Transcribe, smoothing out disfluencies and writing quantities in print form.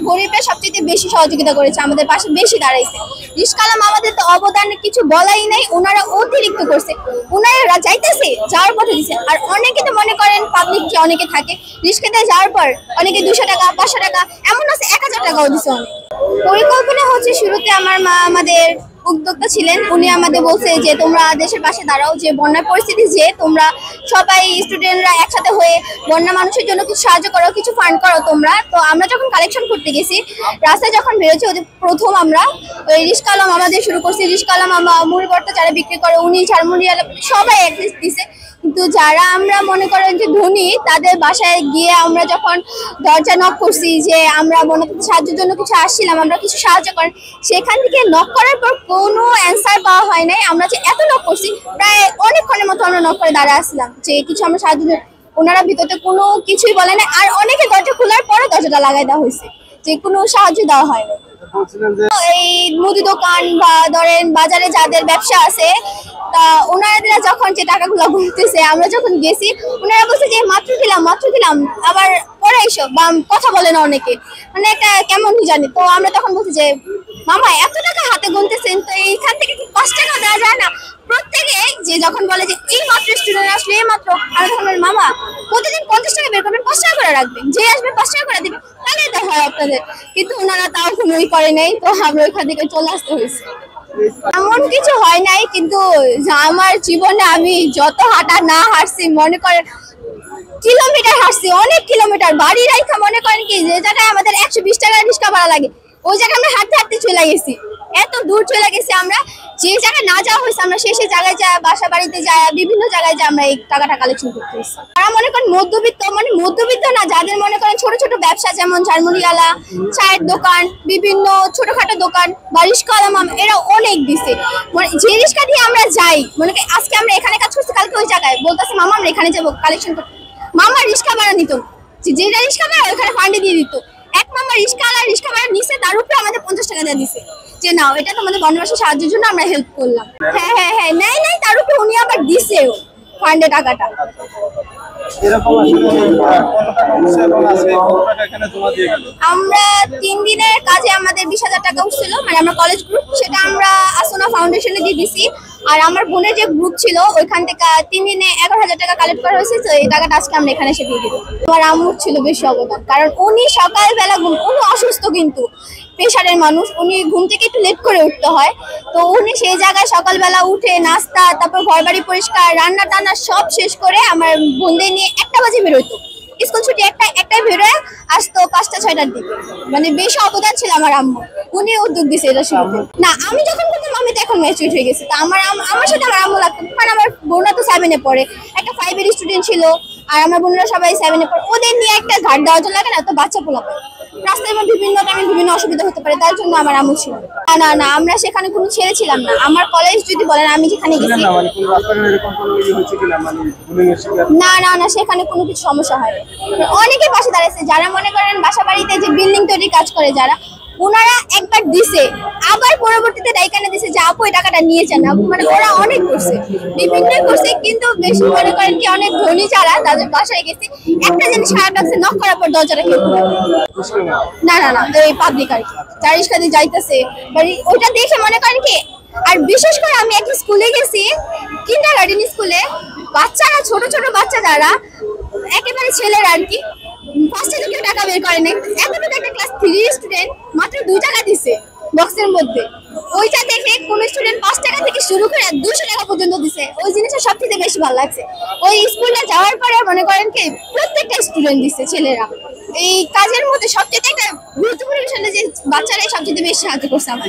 গরিবের সবচেয়ে বেশি সহযোগিতা করেছে, আমাদের পাশে বেশি দাঁড়াইছে। রিশকালাম আমাদের তো অবদান কিছু বলাই নাই, ওনারা অতিরিক্ত করছে। ওনারা যাইতেছে যাওয়ার পথে দিছে। আর অনেকে তো মনে করেন পাবলিক যে অনেকে থাকে রিশকাতে যাওয়ার পর অনেকে 200 টাকা 500 টাকা এমন আছে 1000 টাকাও দিছে। অনেক পরিকল্পনা হচ্ছে শুরুতে আমার মা আমাদের উদ্যোক্তা ছিলেন, উনি আমাদের বলছে যে তোমরা দেশের পাশে দাঁড়াও, যে বন্যার পরিস্থিতি যে তোমরা সবাই স্টুডেন্টরা একসাথে হয়ে বন্যা মানুষের জন্য কিছু সাহায্য করো, কিছু ফান্ড করো তোমরা। তো আমরা যখন কালেকশন করতে গেছি রাস্তায় যখন বেরোচ্ছি ওদের প্রথম আমরা ওই রিশকালাম আমাদের শুরু করছি। রিশকালাম মুড়ি ভর্তা যারা বিক্রি করে উনি ঝালমুড়িওয়ালা সবাই এক দিছে। কিন্তু যারা আমরা মনে করেন যে ধনী তাদের বাসায় গিয়ে আমরা যখন দরজা নক করছি যে আমরা সাহায্যের জন্য কিছু আসছিলাম, আমরা কিছু সাহায্য করেন, সেখান থেকে নক করার পর কোনো অ্যান্সার পাওয়া হয় নাই। আমরা যে এত নক করছি প্রায় অনেকক্ষণের মতো আমরা নক করে দাঁড়ায় আসছিলাম যে কিছু আমরা সাহায্য, ওনারা ভিতরে কোনো কিছুই বলে না। আর অনেকে দরজা খোলার পরে দরজাটা লাগাই দেওয়া হয়েছে, যে কোনো সাহায্য দেওয়া হয়নি। এই মুদি দোকান বা ধরেন বাজারে যাদের ব্যবসা আছে তা ওনারা যখন যে টাকাগুলো গুনতেছে আমরা যখন গেছি ওনারা বলছে যে মাত্র দিলাম আবার পরে এসো, বা কথা বলে না অনেকে, মানে একটা কেমন জানি। তো আমরা তখন বলছি যে মামা এত টাকা হাতে গুনতেছেন তো এইখান থেকে কি 5 টাকা দেওয়া যায় না? প্রত্যেকে যে যখন বলে যে এই মাত্র স্টুডেন্ট আসলে এই মাত্র, আমরা তখন বলি মামা প্রতিদিন 50 টাকা বের করবেন, 5 টাকা করে রাখবেন, যে আসবে 5 টাকা করে দিবেন, তাহলে তো হয় আপনাদের। কিন্তু ওনারা তাও কোনোই করে নাই, তো আমরা ওইখান থেকে চলে আসতে হয়েছে। এমন কিছু হয় নাই, কিন্তু আমার জীবনে আমি যত হাঁটা না হাঁটছি মনে করেন কিলোমিটার হাঁটছি, অনেক কিলোমিটার। বাড়ি রাইখা মনে করেন কি যে জায়গায় আমাদের 120 টাকা রিক্সা ভাড়া লাগে ওই জায়গায় আমরা হাঁটতে হাঁটতে চলে গেছি, এত দূর চলে গেছি। আমরা যে জায়গায় না যাওয়া হয়েছে আমরা সেই জায়গায় যায়, বাসা বাড়িতে যায়, বিভিন্ন জায়গায় যায় আমরা এই টাকাটা কালেকশন করতে হয়েছি। তারা মনে করেন মধ্যবিত্ত, মানে মধ্যবিত্ত না, যাদের মনে করেন ছোট ছোট ব্যবসা যেমন ঝালমুড়িওয়ালা, চায়ের দোকান, বিভিন্ন ছোটখাটো দোকান বা রিশকালাম, এরা অনেক দিছে। মানে যে রিক্সা দিয়ে আমরা যাই, মনে করি আজকে আমরা এখানে কাজ করছি কালকে ওই জায়গায় বলতেছে মামা আমরা এখানে যাবো কালেকশন করতে, মামা রিক্সা ভাড়া নিত, যেটা রিক্সা ভাড়া ওইখানে ফান্ডে দিয়ে দিত। এক মামা রিক্সা ভাড়া নিছে, তার উপরে আমাদের 50 টাকা দিয়ে দিছে যে নাও এটা তোমাদের বনবাসী সাহায্যের জন্য আমরা হেল্প করলাম। হ্যাঁ নাই তার উপরে উনি আবার দিছেও ফান্ডে টাকাটা। আমরা 3 দিনের কাজে আমাদের 20,000 টাকা উঠছিল, মানে আমরা কলেজ গ্রুপ, সেটা আমরা আসনা ফাউন্ডেশনে দিয়ে দিছি। আর আমার বোনের যে গ্রুপ ছিল ওইখান থেকে 3 দিনে 11,000 টাকা কালেক্ট করা হয়েছে। তো এই টাকাটা আজকে আমরা এখানে এসে দিয়ে দিব। আমার আম্মুর ছিল বেশি অবদান, কারণ উনি সকালবেলা উনি অসুস্থ কিন্তু প্রেশারের মানুষ, উনি ঘুম থেকে একটু লেট করে উঠতে হয়। তো উনি সেই জায়গায় সকালবেলা উঠে নাস্তা, তারপর ঘর বাড়ি পরিষ্কার, রান্না টান্না সব শেষ করে আমার বোনদের নিয়ে 1টা বাজে বেরোতো, স্কুল ছুটি একটাই বেরোয় আসতো 5টা-6টার দিকে। মানে বেশি অবদান ছিল আমার আম্মু, উনি উদ্যোগ দিছে এটা শুরুতে। না আমি যখন করতাম আমি তো এখন ম্যাচুরিট হয়ে গেছি, তো আমার সাথে আমার আম্মু লাগতো, কারণ আমার বোনরা তো 7-এ পড়ে, একটা 5-এর স্টুডেন্ট ছিল, আর আমার বোনরা সবাই 7-এ পড়ে, ওদের নিয়ে একটা ঘাট দেওয়ার জন্য লাগে না, তো বাচ্চা পোলা পায় রাস্তায় বিভিন্ন টাইমে বিভিন্ন অসুবিধা হতে পারে, তার জন্য আমার আম্মু ছিল। না আমরা সেখানে কোনো ছেড়ে ছিলাম না। আমার কলেজ যদি বলেন আমি যেখানে গেছি না সেখানে কোনো কিছু সমস্যা হয়। অনেকে পাশে দাঁড়াইছে যারা মনে করেন বাসা বাড়িতে যে বিল্ডিং তৈরি কাজ করে যারা, ওনারা একবার দিছে আবার পরবর্তীতে ডাইকানে দিছে যে আপু এই টাকাটা নিয়েছেন। মানে ওরা অনেক করছে, বিভিন্ন করছে, কিন্তু বেশি মনে করেন কি অনেক ধনী যারা তাদের বাসায় গেছে একটা জিনিস খারাপ লাগছে, নক করার পর দরজাটা কেউ না এই পাবলিক আর কি যারা রিক্সা দিয়ে যাইতেছে ওইটা দেখে মনে করেন কি। আর বিশেষ করে আমি একটা স্কুলে গেছি, কিন্ডারগার্টেন স্কুলে, বাচ্চারা ছোট ছোট বাচ্চা যারা একেবারে ছেলেরা আর কি, ফার্স্টে তো কেউ টাকা বের করে নাই, এতটুকু একটা ক্লাস 3 স্টুডেন্ট মাত্র 2 টাকা দিছে বক্সের মধ্যে। ওইটা দেখে কোন স্টুডেন্ট 5 টাকা থেকে শুরু করে 200 টাকা পর্যন্ত দিছে। ওই জিনিসটা সবথেকে বেশি ভালো লাগছে। ওই স্কুলটা যাওয়ার পরে মনে করেন কি প্রত্যেকটা স্টুডেন্ট দিছে ছেলেরা। এই কাজের মধ্যে সবচেয়ে একটা গুরুত্বপূর্ণ বিষয় যে বাচ্চারাই সবচেয়ে বেশি সাহায্য করছে আমার।